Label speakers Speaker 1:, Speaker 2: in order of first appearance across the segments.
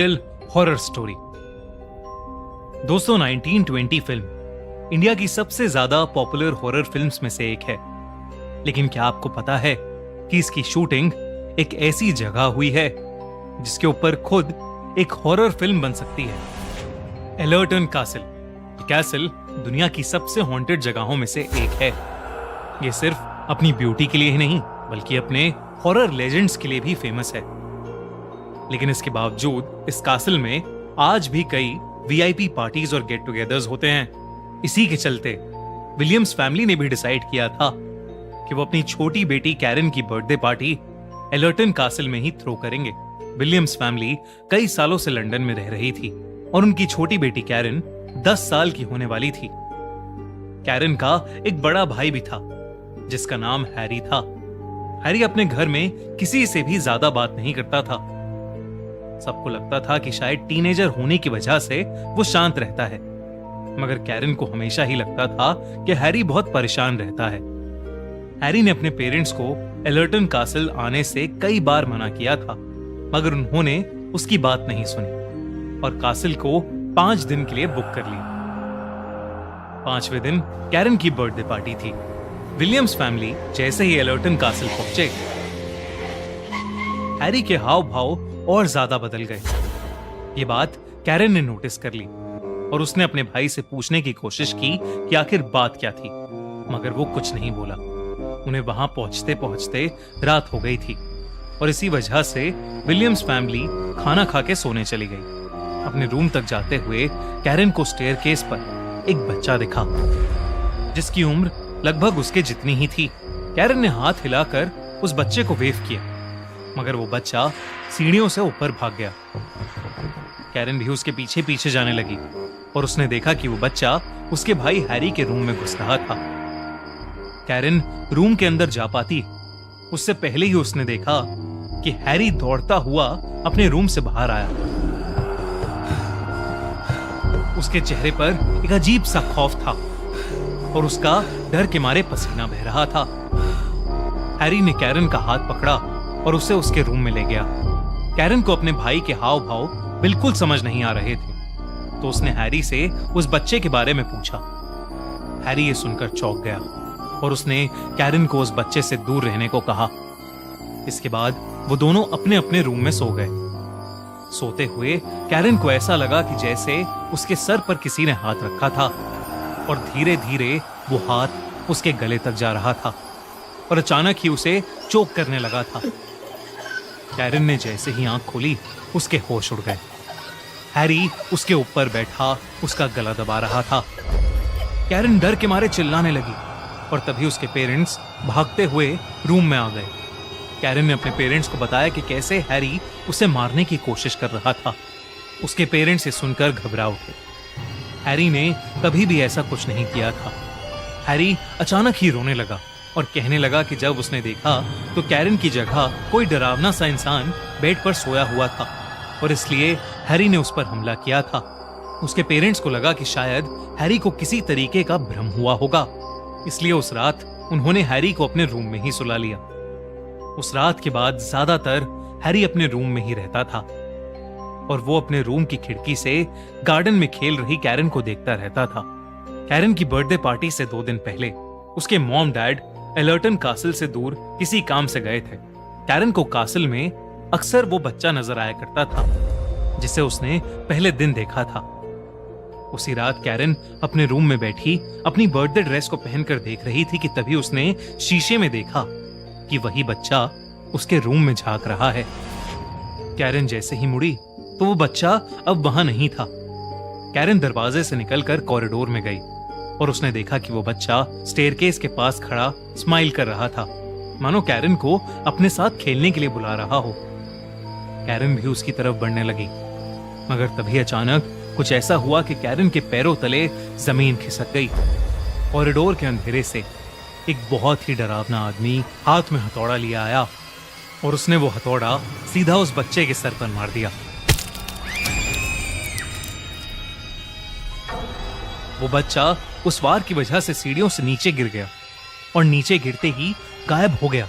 Speaker 1: Real horror story. दोस्तों, 1920 film India की सबसे ज्यादा पॉपुलर हॉरर फिल्म्स में से एक है। लेकिन क्या आपको पता है कि इसकी शूटिंग एक ऐसी जगह हुई है जिसके ऊपर खुद एक हॉरर फिल्म बन सकती है। एलर्टन कासल। ये कैसल दुनिया की सबसे हॉन्टेड जगहों में से एक है। ये सिर्फ अपनी ब्यूटी के लिए ही नहीं बल्कि अपने हॉरर लेजेंड्स के लिए भी फेमस है। लेकिन इसके बावजूद इस कासल में आज भी कई वीआईपी पार्टीज और गेट टुगेदर्स होते हैं। इसी के चलते विलियम्स फैमिली ने भी डिसाइड किया था कि वो अपनी छोटी बेटी कैरन की बर्थडे पार्टी एलर्टन कासल में ही थ्रो करेंगे। विलियम्स फैमिली कई सालों से लंदन में रह रही थी और उनकी छोटी बेटी कैरन 10 साल की होने वाली थी। कैरन का एक बड़ा भाई भी था जिसका नाम हैरी था। हैरी अपने घर में किसी से भी ज्यादा बात नहीं करता था। सबको लगता था कि शायद टीनेजर होने की वजह से वो शांत रहता है, मगर कैरन को हमेशा ही लगता था कि हैरी बहुत परेशान रहता है। हैरी ने अपने पेरेंट्स को एलर्टन कासल आने से कई बार मना किया था, मगर उन्होंने उसकी बात नहीं सुनी और कासल को 5 दिन के लिए बुक कर लिया। 5वें दिन कैरन की बर्थडे पार्टी थी। विलियम्स फैमिली जैसे ही एलर्टन कासल पहुंचे, हैरी के हाव भाव और ज्यादा बदल गए। ये बात कैरन ने नोटिस कर ली और उसने अपने भाई से पूछने की कोशिश की कि आखिर बात क्या थी, मगर वो कुछ नहीं बोला। उन्हें वहां पहुंचते पहुंचते रात हो गई थी और इसी वजह से विलियम्स फैमिली खाना खा के सोने चली गई। अपने रूम तक जाते हुए कैरन को स्टेयरकेस पर एक बच्चा दिखा जिसकी उम्र लगभग उसके जितनी ही थी। कैरन ने हाथ हिलाकर उस बच्चे को वेव किया, मगर वो बच्चा सीढ़ियों से ऊपर भाग गया। कैरन भी उसके पीछे पीछे जाने लगी और उसने देखा कि वो बच्चा उसके भाई हैरी के रूम में घुस रहा था। कैरन रूम के अंदर जा पाती उससे पहले ही उसने देखा कि हैरी दौड़ता हुआ अपने रूम से बाहर आया। उसके चेहरे पर एक अजीब सा खौफ था और उसका डर के मारे पसीना बह रहा था। हैरी ने कैरन का हाथ पकड़ा और उसे उसके रूम में ले गया। कैरन को अपने भाई के हाव भाव बिल्कुल समझ नहीं आ रहे थे, तो उसने हैरी से उस बच्चे के बारे में पूछा। हैरी ये सुनकर चौंक गया और उसने कैरन को उस बच्चे से दूर रहने को कहा। इसके बाद वो दोनों अपने अपने रूम में सो गए। सोते हुए कैरन को ऐसा लगा कि जैसे उसके सर पर किसी ने हाथ रखा था और धीरे धीरे वो हाथ उसके गले तक जा रहा था और अचानक ही उसे चोक करने लगा था। कैरन ने जैसे ही आंख खोली उसके होश उड़ गए। हैरी उसके ऊपर बैठा उसका गला दबा रहा था। कैरन डर के मारे चिल्लाने लगी और तभी उसके पेरेंट्स भागते हुए रूम में आ गए। कैरन ने अपने पेरेंट्स को बताया कि कैसे हैरी उसे मारने की कोशिश कर रहा था। उसके पेरेंट्स ये सुनकर घबरा उठे। हैरी ने कभी भी ऐसा कुछ नहीं किया था। हैरी अचानक ही रोने लगा और कहने लगा कि जब उसने देखा तो कैरन की जगह कोई डरावना सा इंसान बेड पर सोया हुआ था और इसलिए हैरी ने उस पर हमला किया था। उसके पेरेंट्स को लगा कि शायद हैरी को किसी तरीके का भ्रम हुआ होगा, इसलिए उस रात उन्होंने हैरी को अपने रूम में ही सुला लिया। उस रात के बाद ज्यादातर हैरी अपने रूम में ही रहता था और वो अपने रूम की खिड़की से गार्डन में खेल रही कैरन को देखता रहता था। कैरन की बर्थडे पार्टी से 2 दिन पहले उसके मॉम डैड एलर्टन कासल से दूर किसी काम से गए थे। कैरन को कासल में अक्सर वो बच्चा नजर आया करता था जिसे उसने पहले दिन देखा था। उसी रात कैरन अपने रूम में बैठी अपनी बर्थडे ड्रेस को पहनकर देख रही थी कि तभी उसने शीशे में देखा कि वही बच्चा उसके रूम में झांक रहा है। कैरन जैसे ही मुड़ी तो वो बच्चा अब वहां नहीं था। कैरन दरवाजे से निकलकर कॉरिडोर में गई और उसने देखा कि वो बच्चा स्टेयरकेस के पास खड़ा स्माइल कर रहा था, मानो कैरन को अपने साथ खेलने के लिए बुला रहा हो। कैरन भी उसकी तरफ बढ़ने लगी, मगर तभी अचानक कुछ ऐसा हुआ कि कैरन के पैरों तले जमीन खिसक गई। कॉरिडोर के अंधेरे से एक बहुत ही डरावना आदमी हाथ में हथौड़ा लिया आया और उसने वो हथौड़ा सीधा उस बच्चे के सर पर मार दिया। वो बच्चा उस वार की वजह से सीढ़ियों से नीचे गिर गया और नीचे गिरते ही गायब हो गया।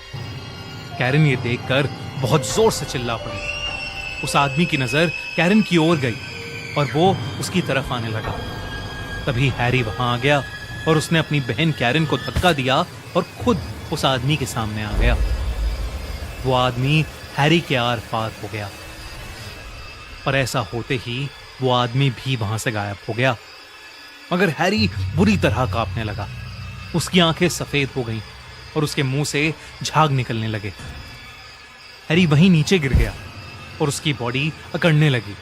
Speaker 1: कैरन ये देखकर बहुत जोर से चिल्ला पड़ी। उस आदमी की नजर कैरन की ओर गई और वो उसकी तरफ आने लगा। तभी हैरी वहां आ गया और उसने अपनी बहन कैरन को धक्का दिया और खुद उस आदमी के सामने आ गया। वो आदमी हैरी के आर पार हो गया और ऐसा होते ही वो आदमी भी वहां से गायब हो गया। मगर हैरी बुरी तरह कांपने लगा। उसकी आंखें सफेद हो गईं और उसके मुंह से झाग निकलने लगे। हैरी वहीं नीचे गिर गया और उसकी बॉडी अकड़ने लगी।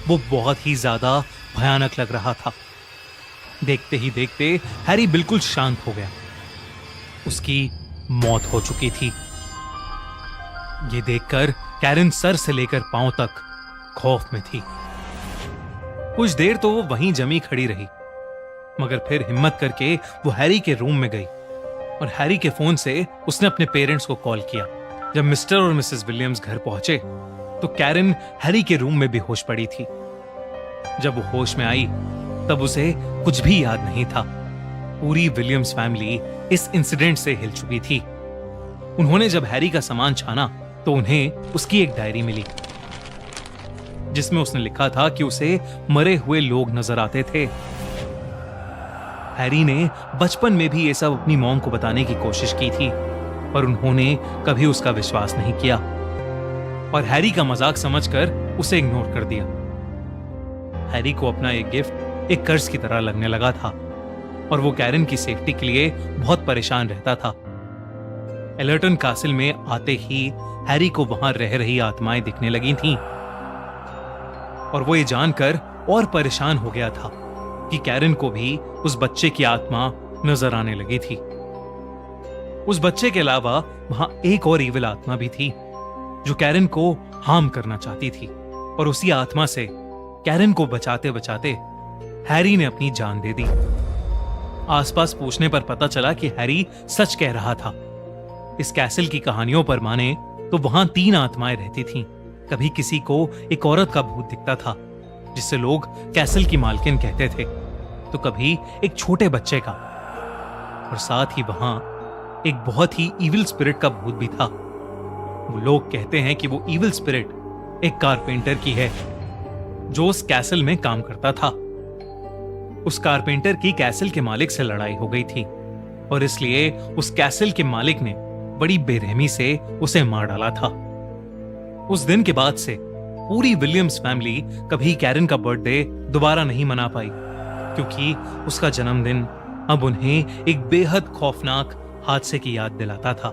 Speaker 1: वो बहुत ही ज्यादा भयानक लग रहा था। देखते ही देखते हैरी बिल्कुल शांत हो गया। उसकी मौत हो चुकी थी। ये देखकर कैरन सर से लेकर पांव तक खौफ में थी। कुछ देर तो वो वहीं जमी खड़ी रही, मगर फिर हिम्मत करके वो हैरी के रूम में गई और हैरी के फोन से उसने अपने पेरेंट्स को कॉल किया। जब मिस्टर और मिसेस विलियम्स घर पहुंचे तो कैरन हैरी के रूम में बेहोश पड़ी थी। जब वो होश में आई तब उसे कुछ भी याद नहीं था। पूरी विलियम्स फैमिली इस इंसिडेंट से हिल चुकी थी। उन्होंने जब हैरी का सामान छाना तो उन्हें उसकी एक डायरी मिली जिसमें उसने लिखा था कि उसे मरे हुए लोग नजर आते थे। हैरी ने बचपन में भी ये सब अपनी मॉम को बताने की कोशिश की थी, पर उन्होंने कभी उसका विश्वास नहीं किया और हैरी का मजाक समझकर उसे इग्नोर कर दिया। हैरी को अपना एक गिफ्ट एक कर्ज की तरह लगने लगा था और वो कैरन की सेफ्टी के लिए बहुत परेशान रहता था। एलर्टन कासिल में आते ही हैरी को वहां रह रही आत्माएं दिखने लगी थीं और वो ये जानकर और परेशान हो गया था कि कैरन को भी उस बच्चे की आत्मा नजर आने लगी थी। उस बच्चे के अलावा वहां एक और ईविल आत्मा भी थी जो कैरन को हार्म करना चाहती थी और उसी आत्मा से कैरन को बचाते बचाते हैरी ने अपनी जान दे दी। आसपास पूछने पर पता चला कि हैरी सच कह रहा था। इस कैसल की कहानियों पर माने तो वहां 3 आत्माएं रहती थीं। कभी किसी को एक औरत का भूत दिखता था जिससे लोग कैसल की मालकिन कहते थे, तो कभी एक छोटे बच्चे का, और साथ ही वहां एक बहुत ही इविल स्पिरिट का भूत भी था। वो लोग कहते हैं कि वो इविल स्पिरिट एक कारपेंटर की है जो उस कैसल में काम करता था। उस कारपेंटर की कैसल के मालिक से लड़ाई हो गई थी और इसलिए उस कैसल के मालिक ने बड़ी बेरहमी से उसे मार डाला था। उस दिन के बाद से पूरी विलियम्स फैमिली कभी कैरन का बर्थडे दोबारा नहीं मना पाई, क्योंकि उसका जन्मदिन अब उन्हें एक बेहद खौफनाक हादसे की याद दिलाता था।